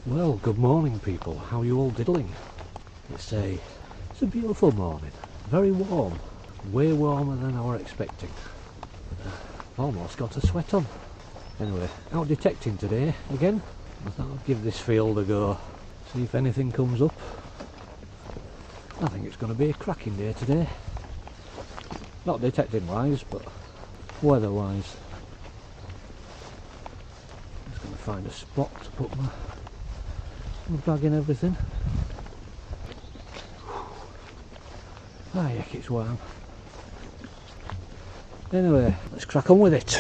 Well, good morning people, how are you all diddling? It's a beautiful morning, very warm, way warmer than I were expecting. I've almost got a sweat on. Anyway, out detecting today again. I thought I'd give this field a go, see if anything comes up. I think it's going to be a cracking day today. Not detecting wise, but weather wise. I'm just going to find a spot to put my bag and everything. Ah, yuck, it's warm. Anyway, let's crack on with it.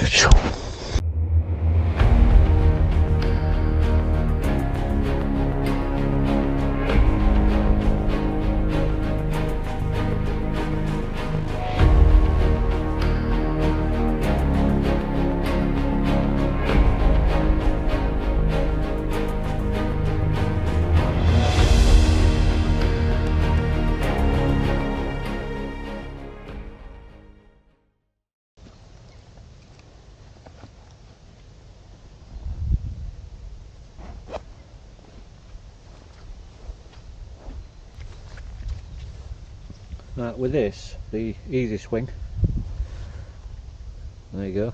Right, with this, the easy swing, there you go,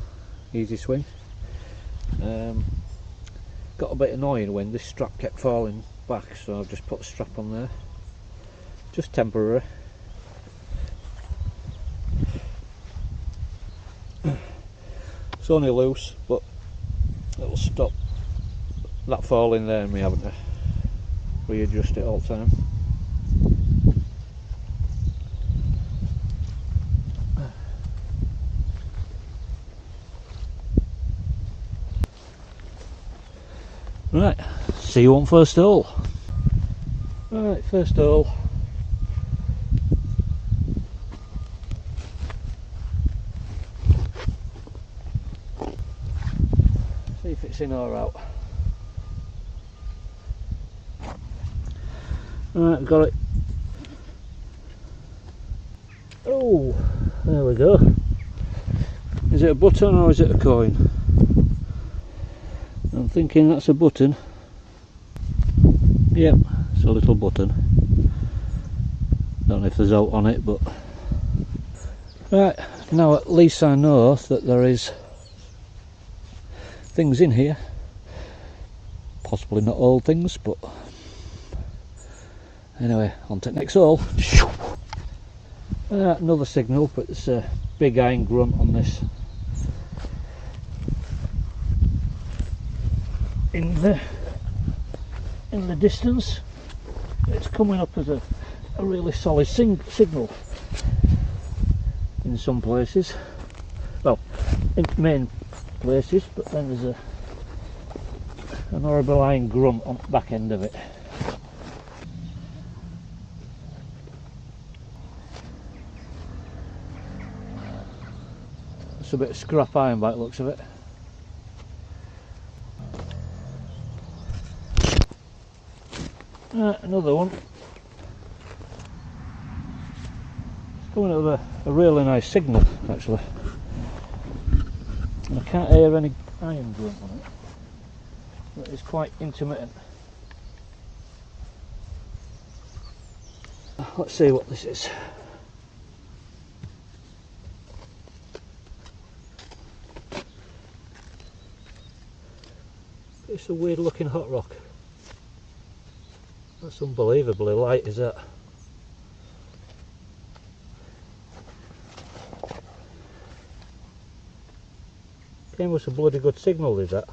easy swing, got a bit annoying when this strap kept falling back, so I've just put a strap on there, just temporary. It's only loose, but it'll stop that falling there and me having to readjust it all the time. Right, see you on first hole. Right, first hole. See if it's in or out. Right, got it. Oh, there we go. Is it a button or is it a coin? I'm thinking that's a button. Yep, it's a little button. Don't know if there's out on it, but right, now at least I know that there is things in here. Possibly not all things, but anyway, on to the next hole. Another signal, but it's a big iron grunt on this. In the distance, it's coming up as a really solid signal in some places, well, in main places, but then there's an horrible iron grunt on the back end of it. It's a bit of scrap iron by the looks of it. Another one. It's coming up with a really nice signal actually. And I can't hear any iron grunt on it, but it's quite intermittent. Let's see what this is. It's a weird looking hot rock. That's unbelievably light, is that? Gave us a bloody good signal, is that?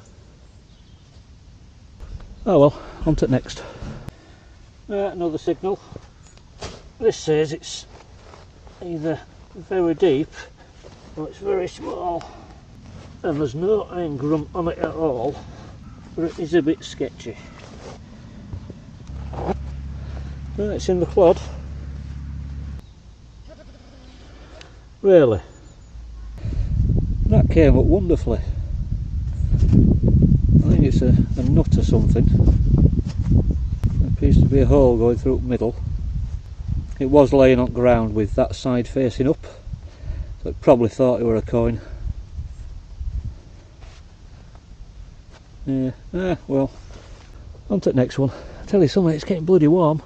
Oh well, on to the next. Another signal. This says it's either very deep or it's very small. And there's no iron grunt on it at all, but it is a bit sketchy. It's in the clod. Really? That came up wonderfully. I think it's a nut or something. There appears to be a hole going through the middle. It was laying on ground with that side facing up, so it probably thought it were a coin. Yeah, well, On to the next one. I tell you something, it's getting bloody warm.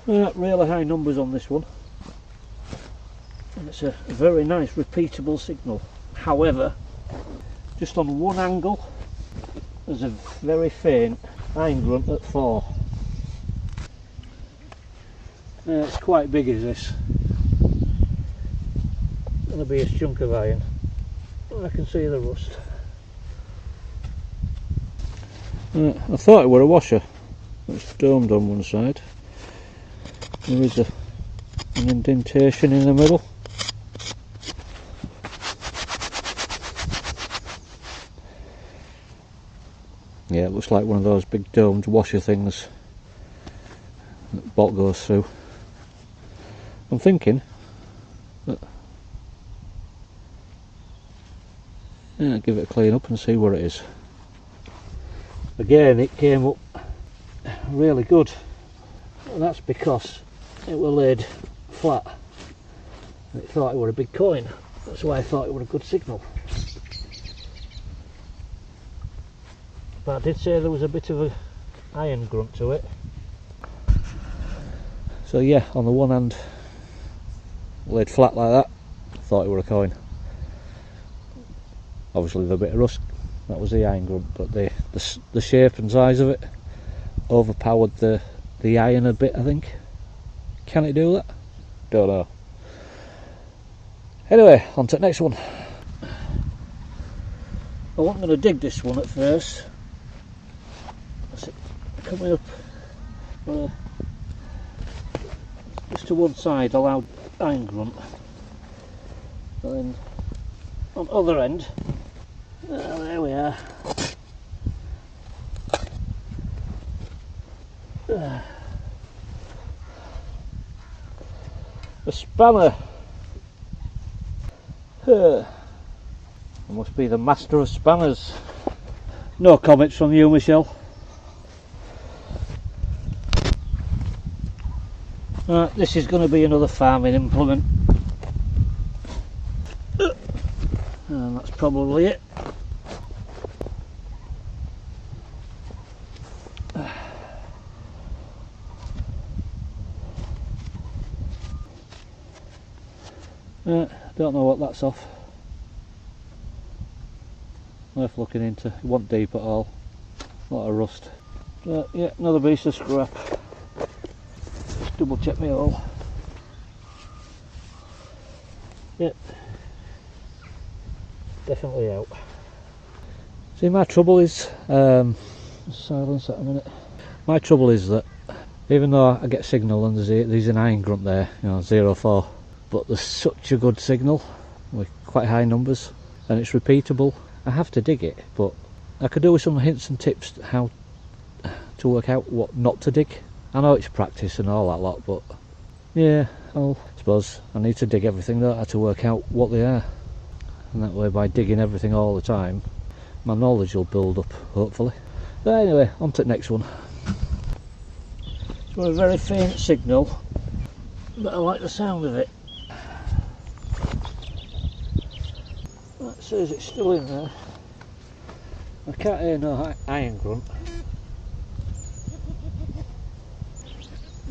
Really high numbers on this one. And it's a very nice repeatable signal. However, just on one angle, there's a very faint iron grunt at 4. It's quite big, is this? Gonna be a chunk of iron. I can see the rust. I thought it were a washer. It's domed on one side. There is an indentation in the middle. Yeah, it looks like one of those big domed washer things that the bolt goes through. I'm thinking that, yeah, give it a clean up and see where it is. Again, it came up really good, and that's because it were laid flat. It thought it were a big coin. That's why I thought it were a good signal. But I did say there was a bit of an iron grunt to it. So yeah, on the one hand, laid flat like that, thought it were a coin. Obviously the bit of rust, that was the iron grunt, but the shape and size of it overpowered the iron a bit, I think. Can it do that? Don't know. Anyway, on to the next one. I wasn't going to dig this one at first. Coming up just to one side allowed iron grunt, and then on the other end, there we are. A spanner. I must be the master of spanners. No comments from you, Michelle. This is going to be another farming implement, and that's probably it. Don't know what that's off. Worth looking into. It wasn't deep at all. A lot of rust. Yeah, another piece of scrap. Just double check me hole. Yep. Definitely out. See, my trouble is silence at a minute. My trouble is that even though I get signal and there's an iron grunt there, you know, 0.4, but there's such a good signal with quite high numbers and it's repeatable. I have to dig it, but I could do with some hints and tips how to work out what not to dig. I know it's practice and all that lot, but yeah, I suppose I need to dig everything though to work out what they are, and that way by digging everything all the time my knowledge will build up, hopefully. But anyway, on to the next one. It's got a very faint signal, but I like the sound of it. That says it's still in there. I can't hear no iron grunt.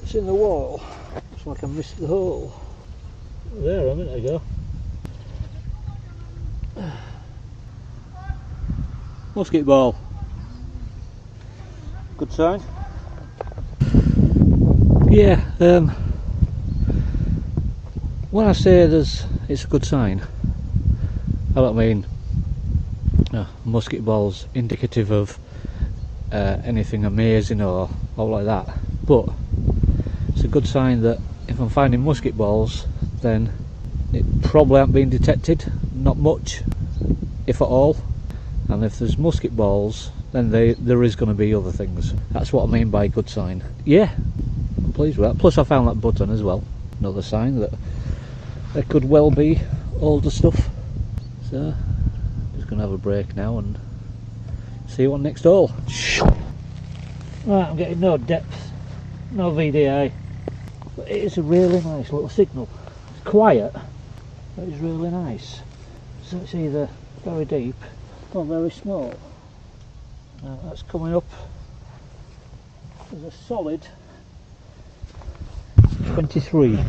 It's in the wall. Looks like I missed the hole. There a minute ago. Musket ball. Good sign. Yeah, when I say it's a good sign, I don't mean musket balls indicative of anything amazing or like that, but it's a good sign that if I'm finding musket balls, then it probably hasn't been detected, not much, if at all. And if there's musket balls, then there is going to be other things. That's what I mean by good sign. Yeah, I'm pleased with that. Plus I found that button as well, another sign that there could well be older stuff. So just going to have a break now and see what next hole. Right, I'm getting no depth, no VDI, but it is a really nice little signal. It's quiet, but it's really nice. So it's either very deep or very small. Now that's coming up as a solid 23.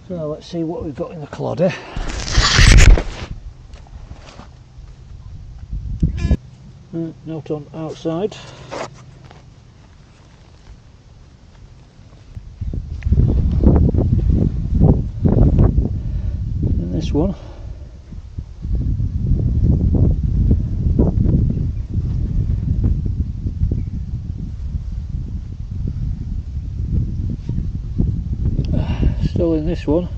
So let's see what we've got in the clodder. Note on outside. And this one. Still in this one.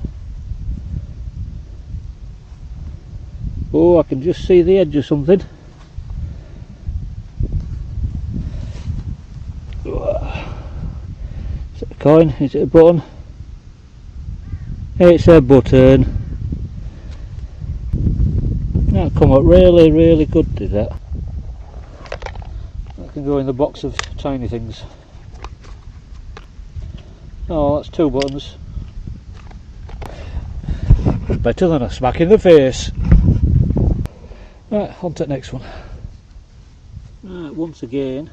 Oh, I can just see the edge of something. Is it a coin? Is it a button? It's a button. That come up really good, did that? That can go in the box of tiny things. Oh, that's 2 buttons. Better than a smack in the face. Right, on to the next one. Right, once again,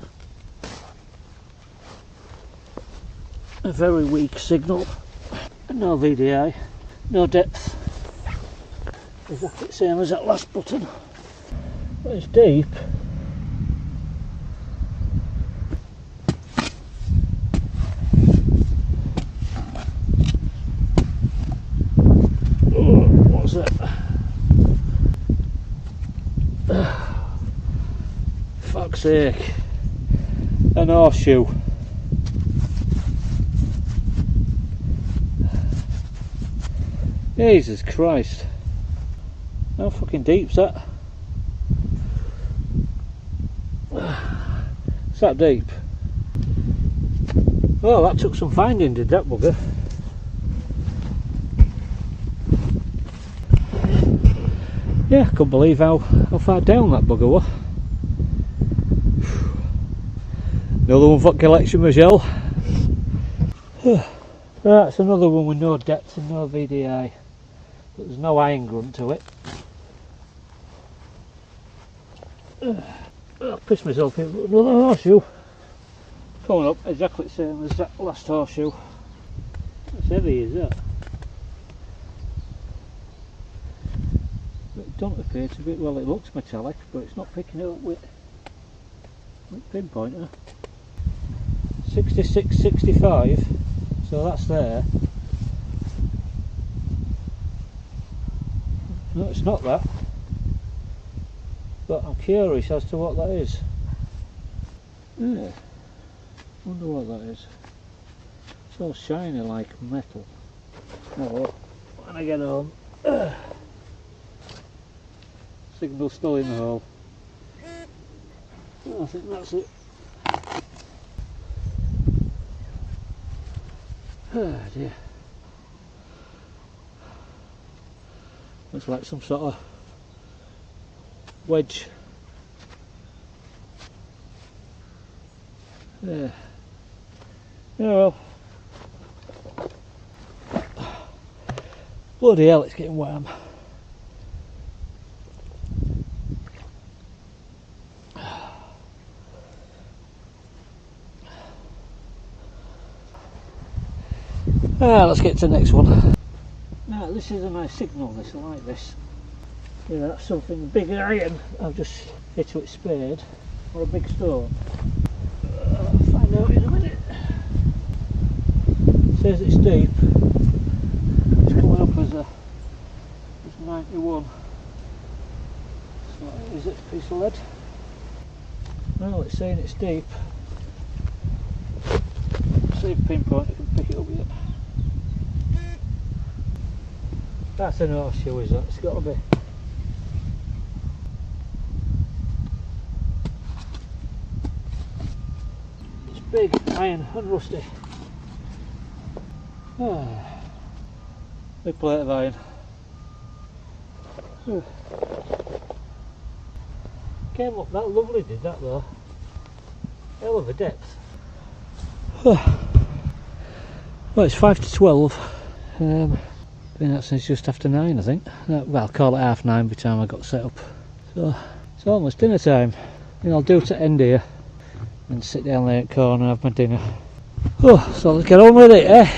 a very weak signal. No VDI, no depth. Exactly the same as that last button. But it's deep. What's that? Fuck's sake. An horseshoe. Jesus Christ. How fucking deep's that? It's that deep. Oh, that took some finding, did that bugger? Yeah, I couldn't believe how far down that bugger was. Another one for collection, Michelle. That's another one with no depth and no VDI. But there's no iron grunt to it. I'll piss myself in with another horseshoe. Coming up exactly the same as that last horseshoe. That's heavy, is that? It don't appear to be, well, it looks metallic, but it's not picking it up with pinpointer. 66, 65, so that's there. No, it's not that, but I'm curious as to what that is. Yeah, wonder what that is. It's all shiny like metal. Oh, well, when I get home, signal's still in the hole. I think that's it. Oh dear. Looks like some sort of wedge. Yeah. Oh well. Bloody hell, it's getting warm. Let's get to the next one. Now this is a nice signal, this, I like this. Yeah, that's something big iron I've just hit with spade, or a big stone. I'll find out in a minute. It says it's deep. It's coming up as 91. So is it a piece of lead? Well, it's saying it's deep. See if pinpoint I can pick it up yet. That's an horseshoe, is it? It's got to be. It's big, iron and rusty. Big plate of iron. Came up that lovely, did that though. Hell of a depth. Well, it's 5 to 12. Been out since just after 9, I think. Well, I'll call it half 9 by the time I got set up. So It's almost dinner time. I think I'll do to end here and sit down there at the corner and have my dinner. Oh, so let's get on with it, eh?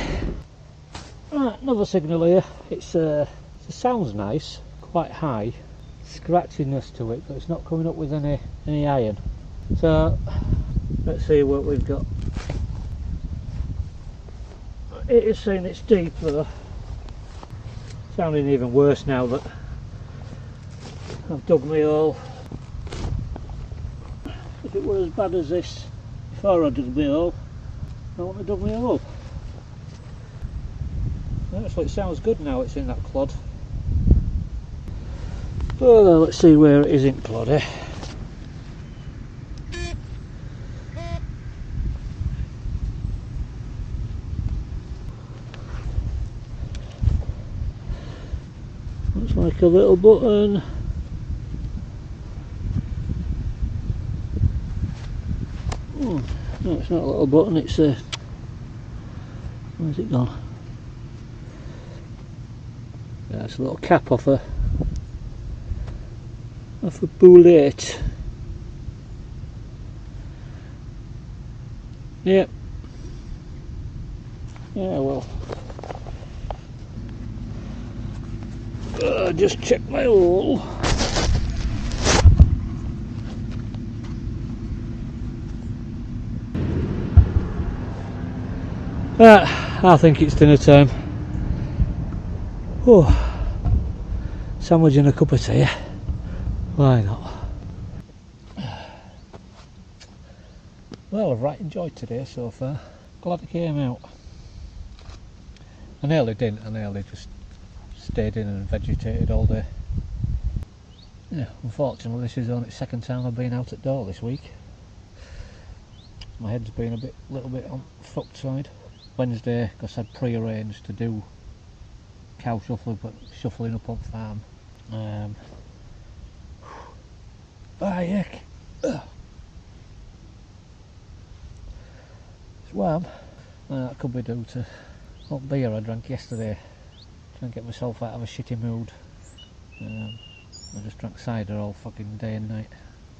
Right, another signal here. It sounds nice, quite high, scratchiness to it, but it's not coming up with any iron. So let's see what we've got. It is saying it's deep though. Sounding even worse now that I've dug my hole. If it were as bad as this before I dug my hole, I wouldn't have dug my hole. Actually, it sounds good now it's in that clod. Oh, let's see where it is in clod, eh? Looks like a little button. Oh, no, it's not a little button, it's a... where's it gone? Yeah, it's a little cap off a bullet. Yep. Yeah, well. Just check my hole. I think it's dinner time. Oh, sandwich and a cup of tea. Why not? Well, I've right enjoyed today so far. Glad it came out. I nearly didn't. I nearly just stayed in and vegetated all day. Yeah, unfortunately this is only the second time I've been out at door this week. My head's been a little bit on the fucked side. Wednesday, because I'd pre-arranged to do cow shuffling up on farm. Yuck. It's warm. That could be due to hot beer I drank yesterday. Trying to get myself out of a shitty mood. I just drank cider all fucking day and night.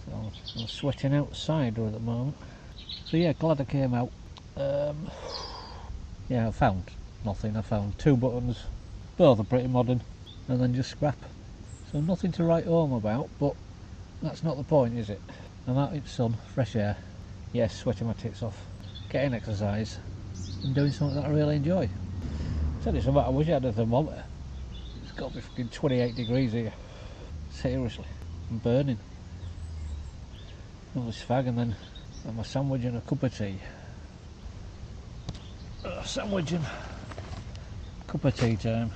So I'm sweating out cider at the moment. So yeah, glad I came out. Yeah, I found nothing. I found 2 buttons. Both are pretty modern. And then just scrap. So nothing to write home about, but that's not the point, is it? I'm out in the sun, fresh air. Yes, sweating my tits off. Getting exercise. And doing something that I really enjoy. Tell you something, I wish I had a thermometer. It's got to be fucking 28 degrees here. Seriously. I'm burning. Have this fag and then have my sandwich and a cup of tea. Sandwich and cup of tea time.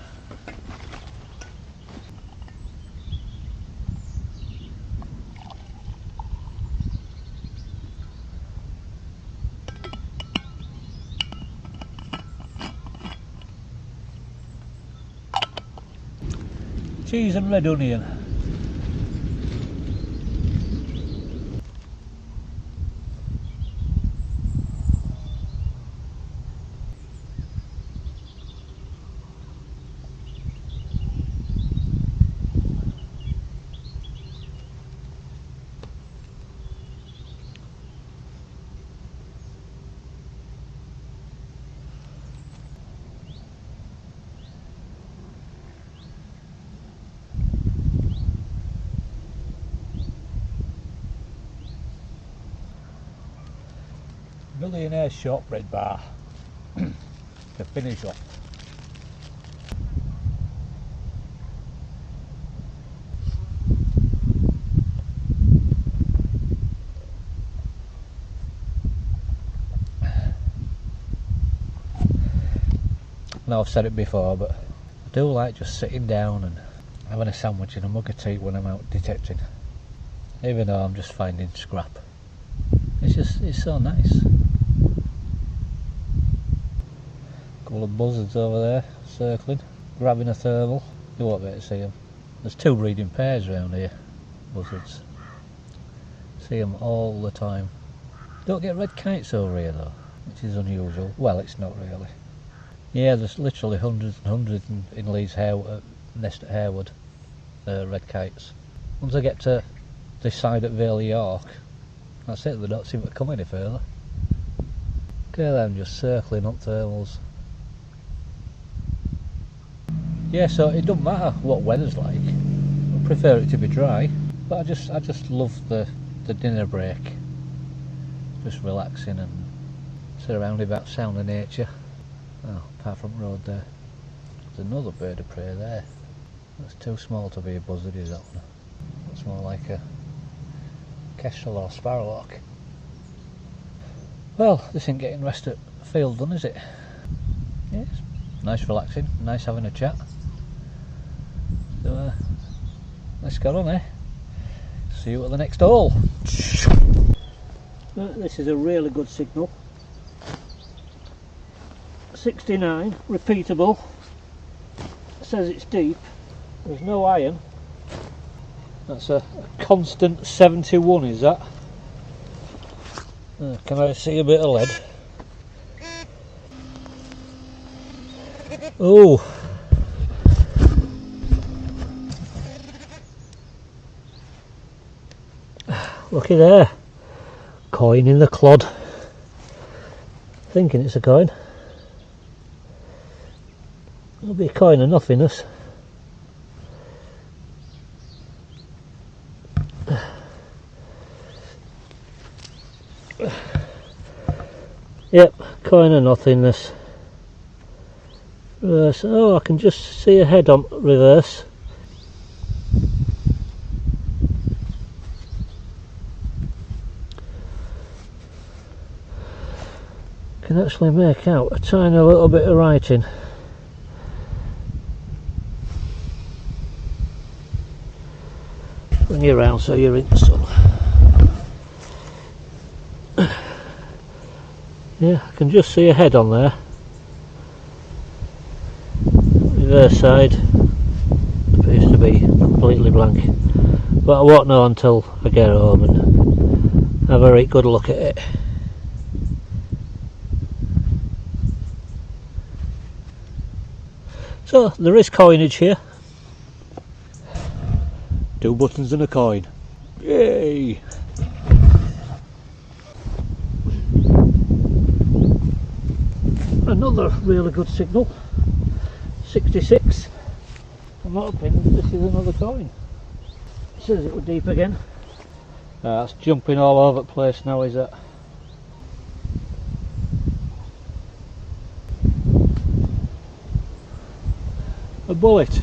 Cheese and red onion. Millionaire shortbread bar to finish off. Now I've said it before, but I do like just sitting down and having a sandwich and a mug of tea when I'm out detecting, even though I'm just finding scrap. It's so nice. Couple of buzzards over there circling, grabbing a thermal. You won't be able to see them. There's 2 breeding pairs around here, buzzards. See them all the time. Don't get red kites over here though, which is unusual. Well, it's not really. Yeah, there's literally hundreds and hundreds in Lee's nest at Harewood, red kites. Once I get to this side at Vale of York. That's it, they don't seem to come any further. Look at them just circling up thermals. Yeah, so it doesn't matter what weather's like. I prefer it to be dry, but I just love the dinner break. Just relaxing and surrounded by sound of nature. Oh, apart from road there. There's another bird of prey there. That's too small to be a buzzard, is that one? That's more like a kestrel or sparrowhawk. Well, this ain't getting rest at the field done, is it? Yes. Nice relaxing, nice having a chat. So let's get on, eh? See you at the next hole. This is a really good signal. 69, repeatable. It says it's deep. There's no iron. That's a constant 71, is that? Can I see a bit of lead? Oh! Looky there. Coin in the clod. Thinking it's a coin. It'll be a coin of nothingness. Yep, coin of nothingness. Reverse. Oh, I can just see a head on reverse. Can actually make out a tiny little bit of writing. Bring you around so you're in the sun. Yeah, I can just see a head on there. Reverse side appears to be completely blank, but I won't know until I get home and have a very good look at it. So there is coinage here. 2 buttons and a coin. Yay! Another really good signal. 66. I'm hoping this is another coin. It says it was deep again. That's jumping all over the place now, is it? A bullet.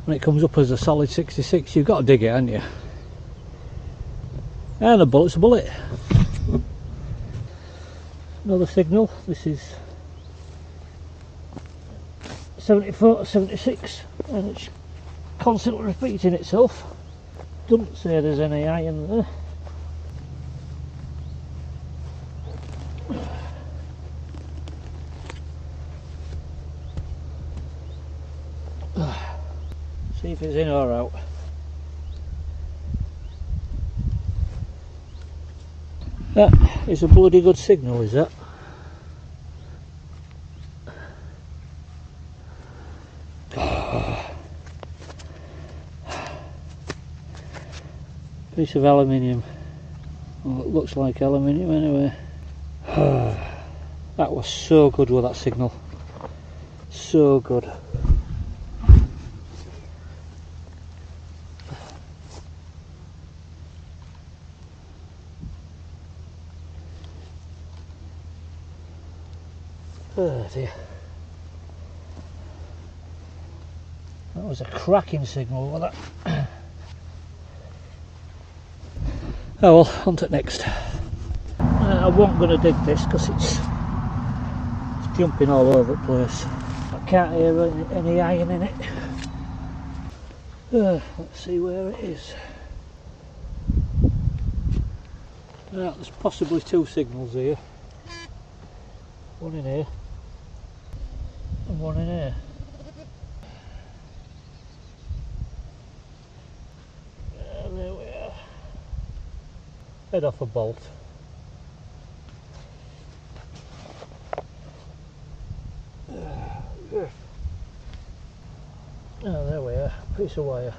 When it comes up as a solid 66, you've got to dig it, haven't you? And a bullet's a bullet. Another signal. This is 74, 76, and it's constantly repeating itself. Doesn't say there's any iron there. See if it's in or out. That is a bloody good signal, is that? Piece of aluminium. Well, it looks like aluminium anyway. That was so good with that signal. So good. Oh dear. That was a cracking signal, wasn't it? Oh well, on to next. I wasn't going to dig this because it's jumping all over the place. I can't hear any iron in it. Let's see where it is. There's possibly 2 signals here. One in here and one in here. And there we are. Head off a bolt. Oh, there we are. Piece of wire.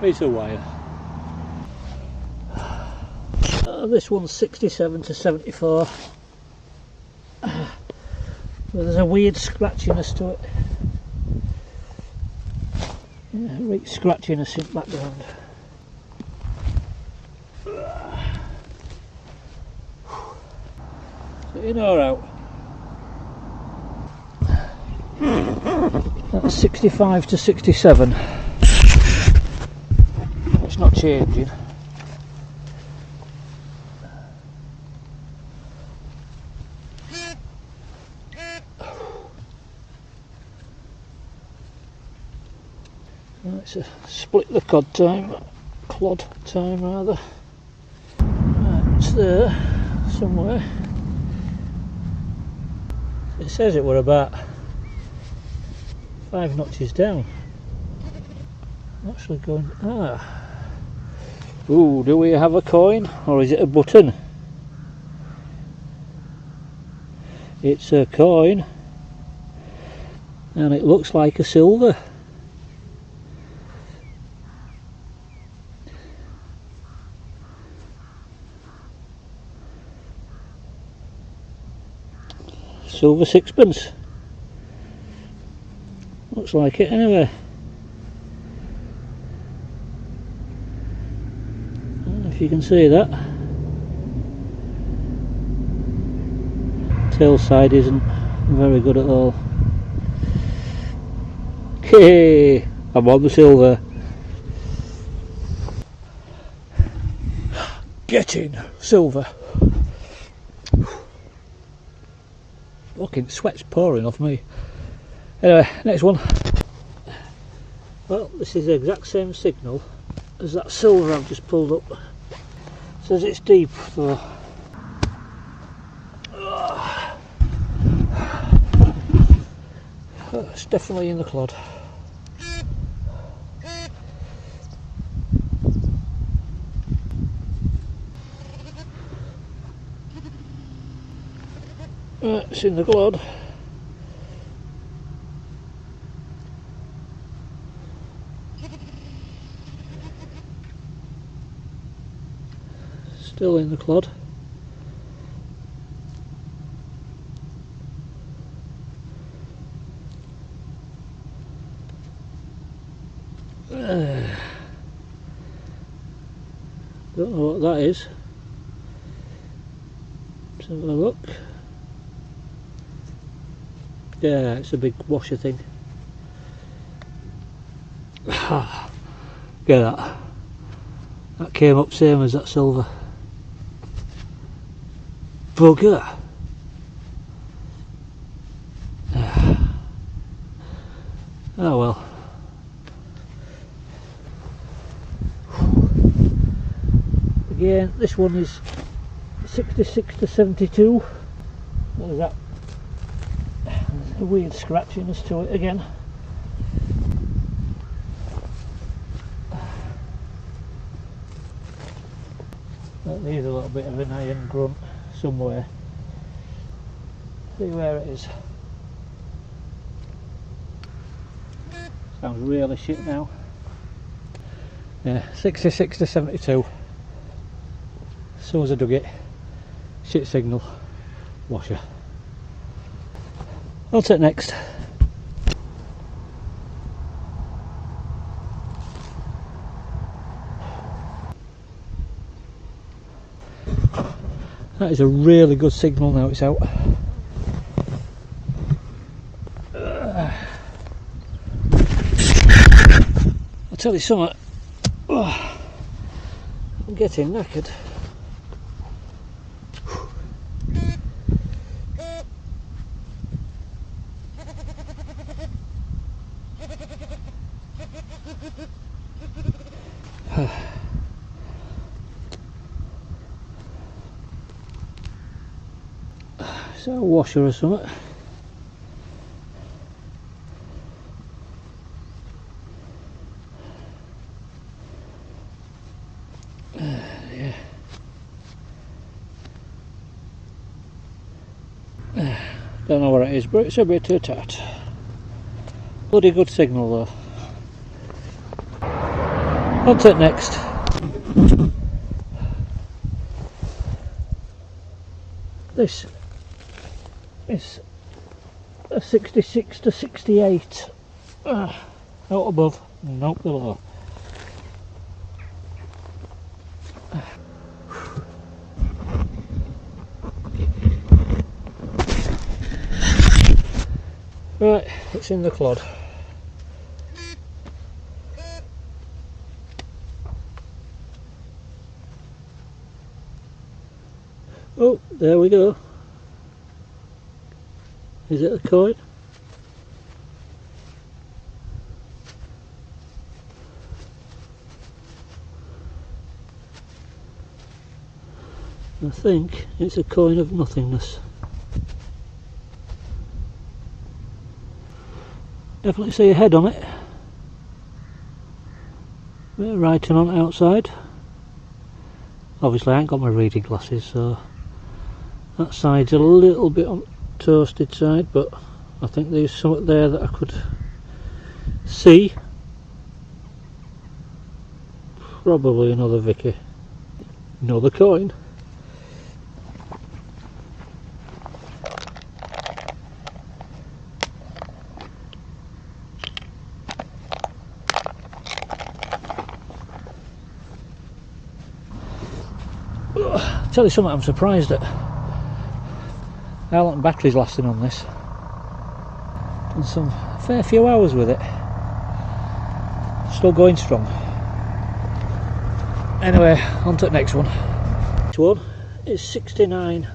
Piece of wire. This one's 67 to 74. But there's a weird scratchiness to it. Yeah, right scratchiness in the background. So in or out? That's 65 to 67. It's not changing. It's a split the clod time rather. Right, it's there somewhere. It says it were about 5 notches down. I'm actually going, ooh, do we have a coin or is it a button? It's a coin and it looks like a silver. Silver sixpence. Looks like it anyway. I don't know if you can see that. Tail side isn't very good at all. Hey, I'm on the silver. Getting silver. Fucking sweat's pouring off me. Anyway, next one. Well, this is the exact same signal as that silver I've just pulled up. It says it's deep though. It's definitely in the clod. Right, it's in the clod. Still in the clod. Don't know what that is. Let's have a look. Yeah, it's a big washer thing. Get that. That came up same as that silver. Bugger. Oh well. Again, this one is 66 to 72. There's that. A weird scratchiness to it again. That needs a little bit of an iron grunt somewhere. See where it is. Sounds really shit now. Yeah, 66 to 72. As soon as I dug it, shit signal, washer. I'll take next. That is a really good signal now it's out. I'll tell you something. I'm getting knackered. Is that a washer or something? Yeah. Don't know what it is, but it's a bit too tight. Bloody good signal though. On to it next. This is a 66 to 68. Out above, not below. Right, it's in the clod. Oh, there we go. Is it a coin? I think it's a coin of nothingness. Definitely see a head on it. Bit of writing on it outside. Obviously I ain't got my reading glasses, so that side's a little bit on the toasted side, but I think there's something there that I could see. Probably another Vicky. Another coin. Tell you something I'm surprised at. How long battery's lasting on this? Done some fair few hours with it. Still going strong. Anyway, on to the next one. This one is 69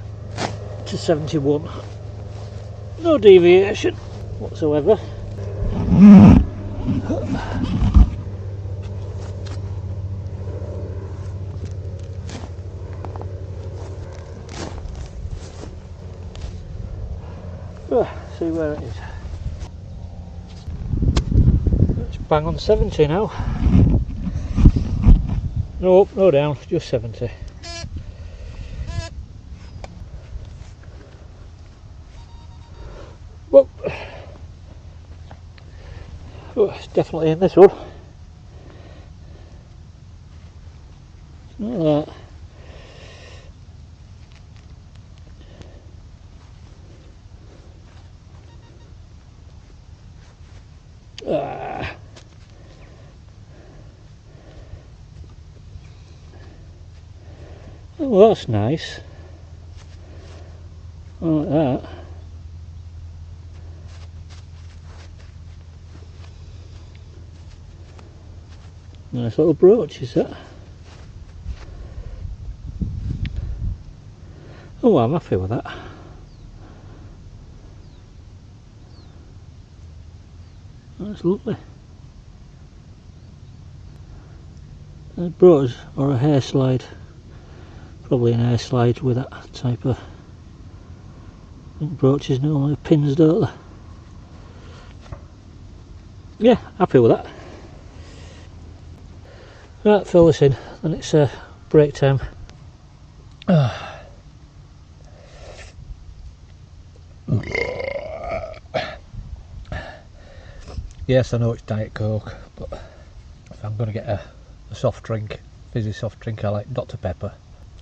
to 71. No deviation whatsoever. See where it is. It's bang on 70 now. No up, no down, just 70. Well, oh, it's definitely in this one. It's not that. Oh, that's nice. I like that. Nice little brooch, is that? Oh, I'm happy with that. That's lovely. A brooch or a hair slide. Probably an hair slide with that type of. I think brooches normally have pins, don't they? Yeah, happy with that. Right, fill this in, then it's break time. Yes, I know it's Diet Coke, but if I'm going to get a soft drink, fizzy soft drink, I like Dr Pepper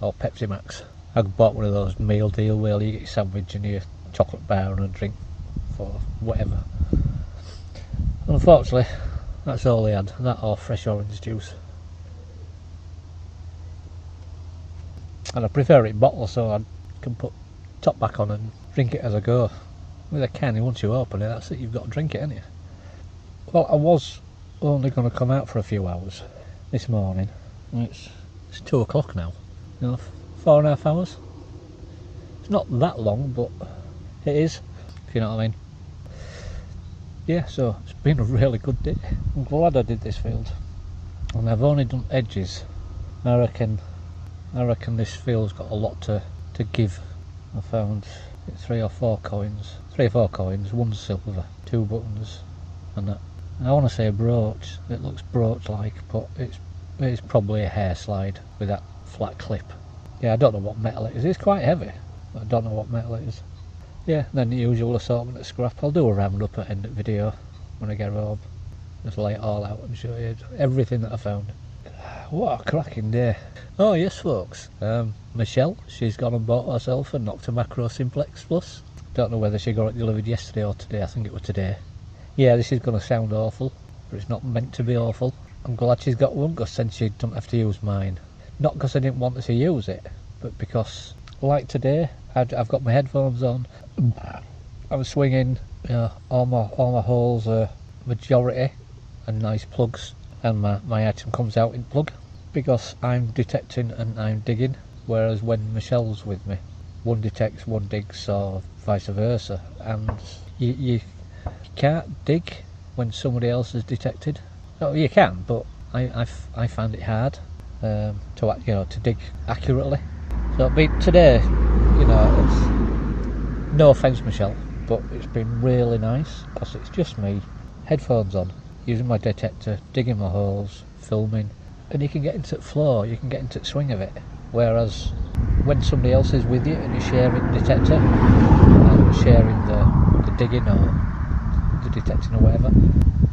or Pepsi Max. I bought one of those meal deal where you get your sandwich and your chocolate bar and a drink for whatever. Unfortunately, that's all they had, that or fresh orange juice. And I prefer it in bottle so I can put top back on and drink it as I go. With a can, once you open it, that's it, you've got to drink it, haven't you? Well, I was only going to come out for a few hours this morning. It's 2 o'clock now. You know, 4.5 hours. It's not that long, but it is, if you know what I mean. Yeah, so it's been a really good day. I'm glad I did this field. And I've only done edges. I reckon this field's got a lot to give. I found 3 or 4 coins. 3 or 4 coins, 1 silver, 2 buttons, and that. I want to say a brooch. It looks brooch-like, but it's probably a hair slide with that flat clip. Yeah, I don't know what metal it is. It's quite heavy, but I don't know what metal it is. Yeah, then the usual assortment of scrap. I'll do a roundup at the end of the video when I get home. Just lay it all out and show you everything that I found. What a cracking day. Oh yes folks, Michelle, she's gone and bought herself a Nocta Macro Simplex Plus. Don't know whether she got it delivered yesterday or today. I think it was today. Yeah, this is going to sound awful, but it's not meant to be awful. I'm glad she's got one because then she don't have to use mine. Not because I didn't want her to use it, but because, like today, I've got my headphones on. I'm swinging, all my holes are majority and nice plugs, and my item comes out in plug because I'm detecting and I'm digging, whereas when Michelle's with me, one detects, one digs, or vice versa, and you can't dig when somebody else has detected. Oh, you can, but I find it hard to dig accurately. So today, it's no offence, Michelle, but it's been really nice because it's just me, headphones on, using my detector, digging my holes, filming, and you can get into the flow, you can get into the swing of it. Whereas when somebody else is with you and you're sharing the detector and sharing the digging or the detecting or whatever,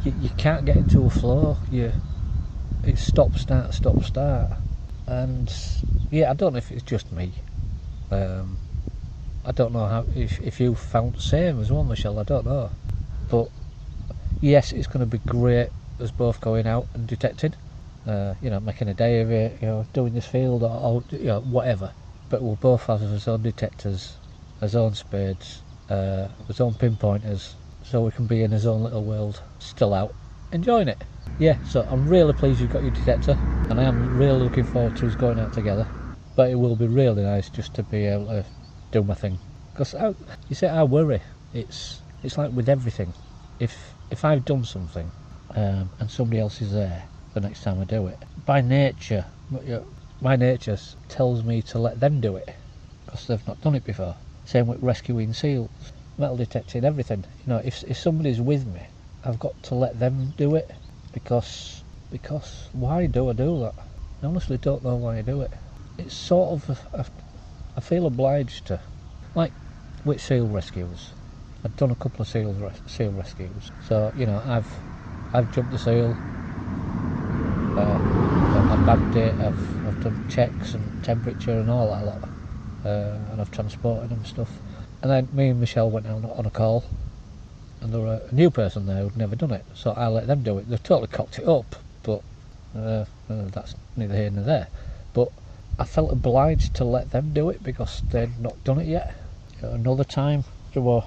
you can't get into a flow. It's stop start, and yeah, I don't know if it's just me. I don't know how if you found the same as well, Michelle. I don't know, but yes, it's going to be great as both going out and detecting. Making a day of it, doing this field or whatever. But we'll both have our own detectors, our own spades, our own pinpointers, so we can be in his own little world, still out, enjoying it. Yeah, so I'm really pleased you've got your detector, and I am really looking forward to us going out together. But it will be really nice just to be able to do my thing. Because I worry. It's like with everything. If I've done something and somebody else is there the next time I do it, by nature, my nature tells me to let them do it because they've not done it before. Same with rescuing seals, metal detecting, everything. If somebody's with me, I've got to let them do it because why do I do that? I honestly don't know why I do it. It's sort of I feel obliged to, like with seal rescues. I've done a couple of seal rescues, so I've jumped the seal. I've bagged it, I've done checks and temperature and all that lot, and I've transported and stuff. And then me and Michelle went out on a call, and there were a new person there who'd never done it, so I let them do it. They totally cocked it up, but that's neither here nor there. But I felt obliged to let them do it because they'd not done it yet. Another time there were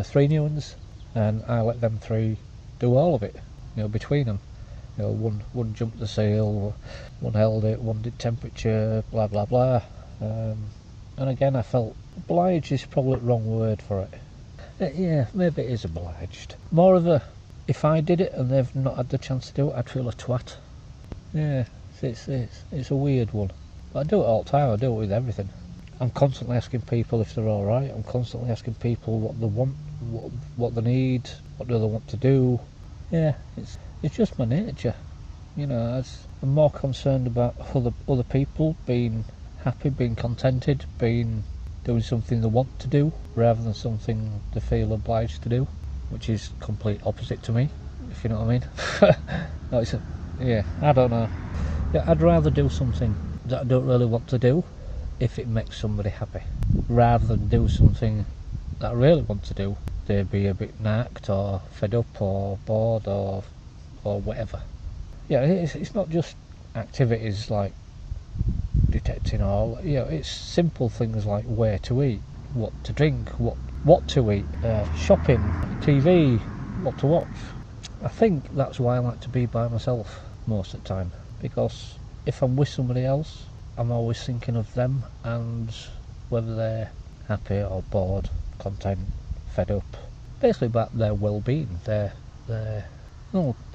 3 new ones, and I let them 3 do all of it, between them. One jumped the seal, one held it, one did temperature, blah blah blah. And again, I felt obliged is probably the wrong word for it. Yeah, maybe it is obliged. More of a, if I did it and they've not had the chance to do it, I'd feel a twat. Yeah, it's a weird one. But I do it all the time. I do it with everything. I'm constantly asking people if they're all right. I'm constantly asking people what they want, what they need, what do they want to do. Yeah, it's just my nature. I'm more concerned about other people being happy, being contented, doing something they want to do, rather than something they feel obliged to do, which is complete opposite to me, if you know what I mean. Yeah, I don't know. Yeah, I'd rather do something that I don't really want to do if it makes somebody happy, rather than do something that I really want to do. They'd be a bit narked or fed up or bored or whatever. Yeah, it's not just activities like detecting or it's simple things like where to eat, what to drink, what to eat, shopping, TV, what to watch. I think that's why I like to be by myself most of the time, because if I'm with somebody else, I'm always thinking of them and whether they're happy or bored, content, fed up, basically about their well-being, their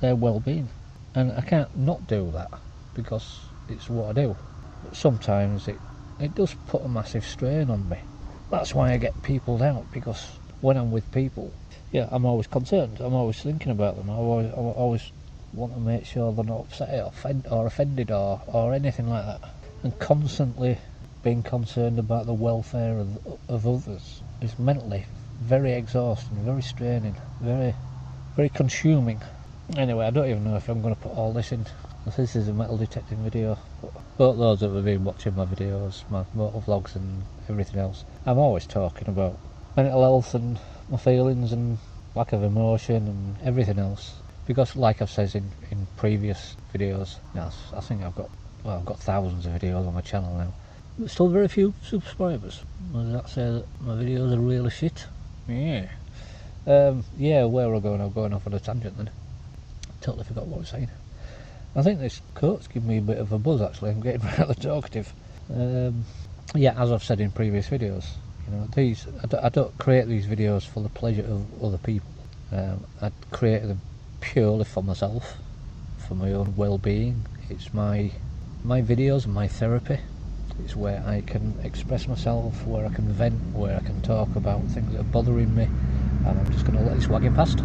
well-being. And I can't not do that because it's what I do. But sometimes it does put a massive strain on me. That's why I get peopled out, because when I'm with people, yeah, I'm always concerned. I'm always thinking about them. I always want to make sure they're not upset or offended or anything like that. And constantly being concerned about the welfare of others is mentally very exhausting, very straining, very very consuming. Anyway, I don't even know if I'm going to put all this in. This is a metal detecting video, but those that have been watching my videos, my motor vlogs and everything else, I'm always talking about mental health and my feelings and lack of emotion and everything else. Because like I've said in previous videos, I think I've got thousands of videos on my channel now, but still very few subscribers. Does that say that my videos are really shit? Yeah. Yeah, where were I going? I'm going off on a tangent then. Totally forgot what I was saying. I think this coat's giving me a bit of a buzz actually. I'm getting rather talkative. Yeah, as I've said in previous videos, you know, I don't create these videos for the pleasure of other people. I create them purely for myself, for my own well-being. It's my videos and my therapy. It's where I can express myself, where I can vent, where I can talk about things that are bothering me, and I'm just going to let this wagon past.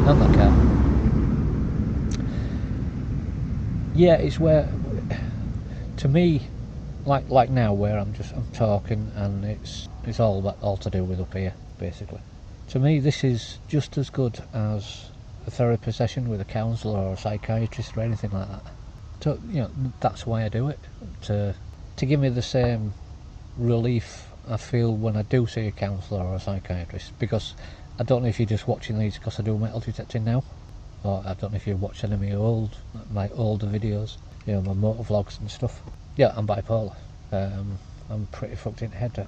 And that car. Yeah, it's where, to me, like now, where I'm talking, and it's all to do with up here, basically. To me, this is just as good as a therapy session with a counsellor or a psychiatrist or anything like that. So, you know, that's why I do it, to give me the same relief I feel when I do see a counsellor or a psychiatrist. Because I don't know if you're just watching these because I do metal detecting now, or I don't know if you watch any of my older videos, you know, my motor vlogs and stuff. Yeah, I'm bipolar. I'm pretty fucked in the head.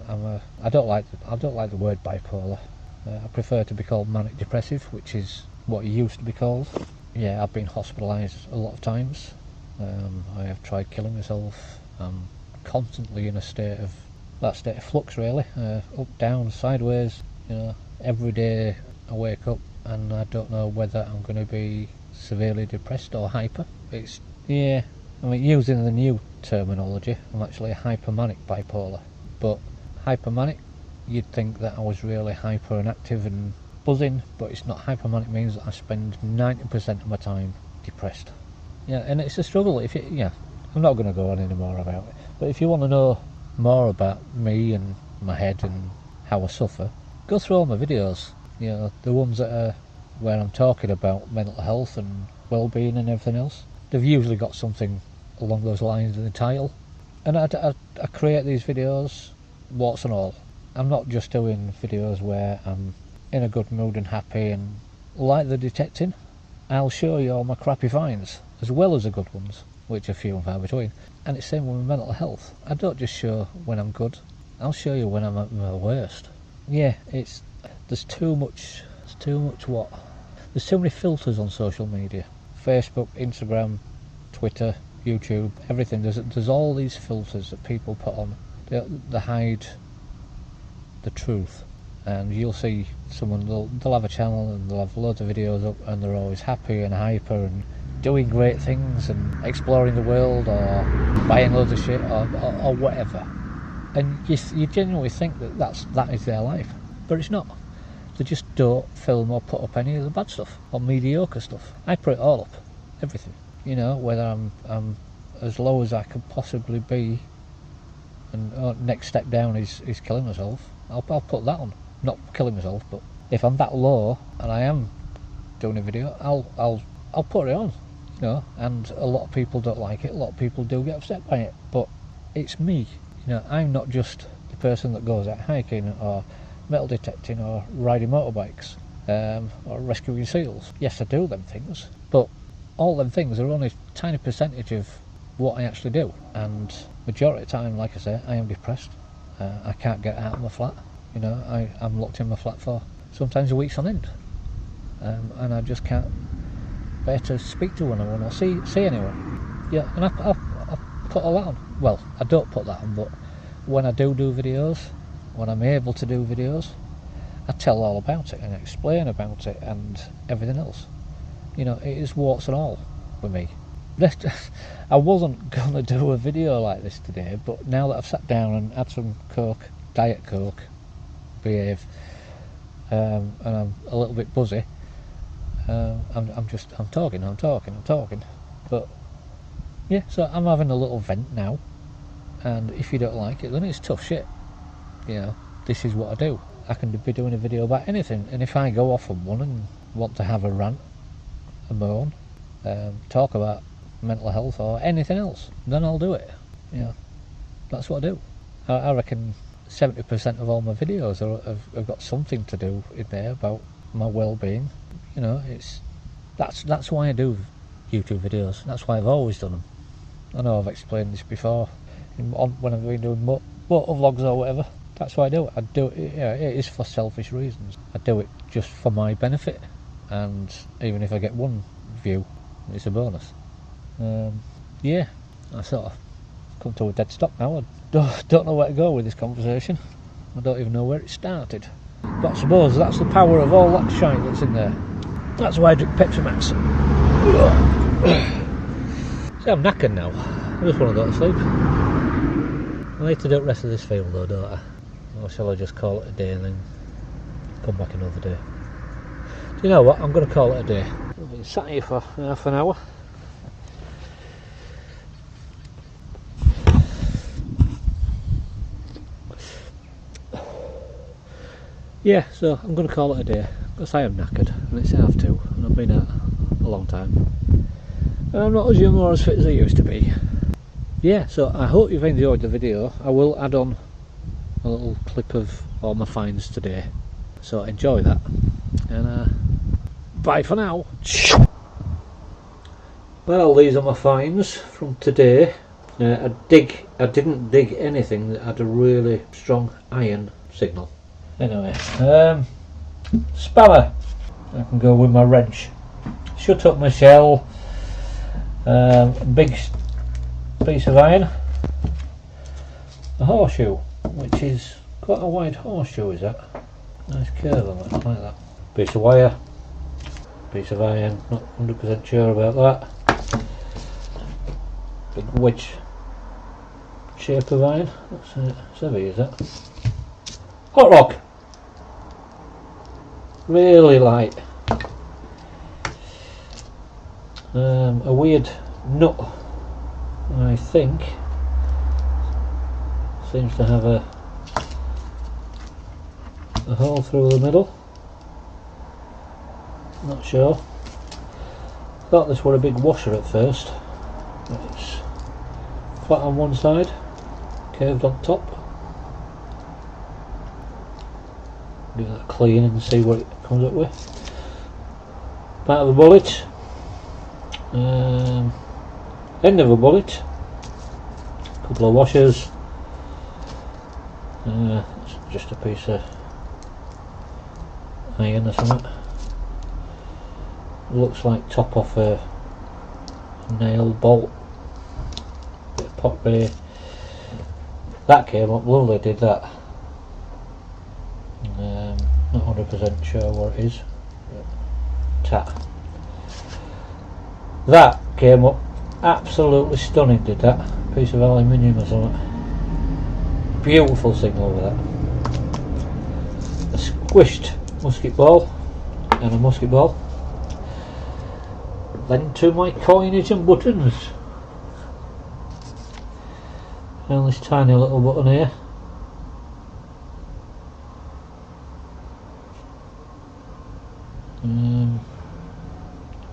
I don't like the word bipolar. I prefer to be called manic depressive, which is what it used to be called. Yeah, I've been hospitalised a lot of times. I have tried killing myself. I'm constantly in a state of flux, really, up, down, sideways. You know, every day I wake up and I don't know whether I'm going to be severely depressed or hyper. Yeah, I mean, using the new terminology, I'm actually a hypermanic bipolar. But hypermanic, you'd think that I was really hyper and active and buzzing, but it's not. Hypermanic means that I spend 90% of my time depressed. Yeah, and it's a struggle. I'm not going to go on any more about it. But if you want to know more about me and my head and how I suffer, go through all my videos. You know, the ones that are where I'm talking about mental health and well-being and everything else. They've usually got something along those lines in the title. And I create these videos, warts and all. I'm not just doing videos where I'm in a good mood and happy and like the detecting. I'll show you all my crappy finds, as well as the good ones, which are few and far between. And it's the same with my mental health. I don't just show when I'm good, I'll show you when I'm at my worst. Yeah, there's too many filters on social media. Facebook, Instagram, Twitter, YouTube, everything. There's all these filters that people put on. They hide the truth. And you'll see someone, they'll have a channel and they'll have loads of videos up and they're always happy and hyper and doing great things and exploring the world or buying loads of shit or whatever. And you genuinely think that is their life. But it's not. They just don't film or put up any of the bad stuff or mediocre stuff. I put it all up. Everything. You know, whether I'm as low as I could possibly be and next step down is killing myself, I'll put that on. Not killing myself, but if I'm that low and I am doing a video, I'll put it on, you know. And a lot of people don't like it. A lot of people do get upset by it, but it's me. You know, I'm not just the person that goes out hiking or metal detecting or riding motorbikes or rescuing seals. Yes, I do them things, but all them things are only a tiny percentage of what I actually do. And majority of the time, like I say, I am depressed. I can't get out of my flat. You know, I'm locked in my flat for sometimes weeks on end, and I just can't bear to speak to anyone or see anyone. Yeah, and I put all that on. Well, I don't put that on, but when I do videos, when I'm able to do videos, I tell all about it and explain about it and everything else. You know, it is warts and all with me. I wasn't going to do a video like this today, but now that I've sat down and had some Coke, Diet Coke, behave, and I'm a little bit buzzy, I'm talking, but yeah, so I'm having a little vent now. and if you don't like it, then it's tough shit. You know, this is what I do. I can be doing a video about anything, and if I go off on one and want to have a rant, a moan, talk about mental health or anything else, then I'll do it. You know, that's what I do. I reckon 70% of all my videos have got something to do in there about my well-being. You know, that's why I do YouTube videos. That's why I've always done them. I know I've explained this before when I've been doing motor vlogs or whatever. That's why I do it. I do it. Yeah, it is for selfish reasons. I do it just for my benefit, and even if I get one view, it's a bonus. Yeah, I sort of come to a dead stop now. I don't know where to go with this conversation. I don't even know where it started. But I suppose that's the power of all that shite that's in there. That's why I drink Pepsi Max. See, I'm knackered now. I just want to go to sleep. I need to do the rest of this field though, don't I? Or shall I just call it a day and then come back another day? Do you know what? I'm going to call it a day. I've been sat here for half an hour. Yeah, so I'm going to call it a day because I am knackered and it's 2:30 and I've been out a long time and I'm not as young or as fit as I used to be. Yeah, so I hope you've enjoyed the video. I will add on a little clip of all my finds today, so enjoy that, and bye for now. Well, these are my finds from today. I didn't dig anything that had a really strong iron signal. Anyway, spammer. I can go with my wrench. Shut up my shell. Big piece of iron. A horseshoe, which is quite a wide horseshoe, is that? Nice curve on it, like that. Piece of wire, piece of iron, not 100% sure about that. Big wedge shape of iron, that's heavy, is that? Hot rock! Really light. A weird nut, I think. Seems to have a hole through the middle. Not sure. Thought this were a big washer at first. It's flat on one side, curved on top. Give that a clean and see what it comes up with. Part of a bullet. End of a bullet. Couple of washers. It's just a piece of iron or something. Looks like top off a nail bolt. Bit of pottery. That came up lovely, did that. Not 100% sure what it is. Tat. That came up absolutely stunning, did that. Piece of aluminium or something. Beautiful signal with that. A squished musket ball and a musket ball. Then to my coinage and buttons. And this tiny little button here.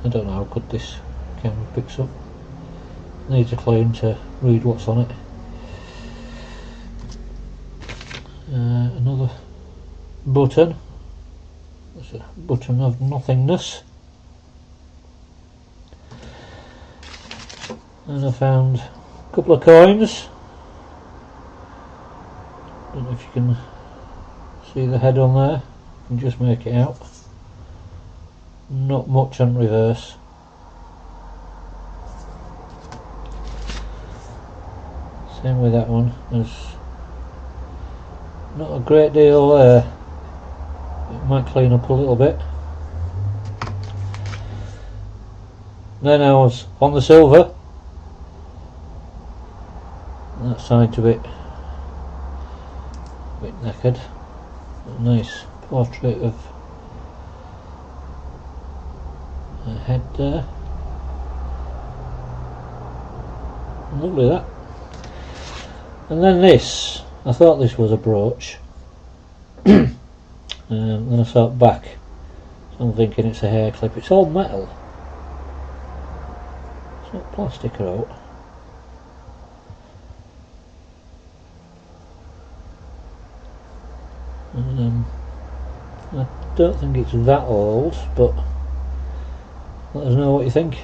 I don't know how good this camera picks up. Needs a clean to read what's on it. Another button. That's a button of nothingness. And I found a couple of coins. Don't know if you can see the head on there. You can just make it out. Not much on reverse. Same with that one. There's not a great deal there. It might clean up a little bit. Then I was on the silver. That side's a bit knackered. A nice portrait of a head there. Lovely that. And then this, I thought this was a brooch. Then I saw it back, so I'm thinking it's a hair clip. It's all metal. It's not plastic or out. I don't think it's that old, but let us know what you think.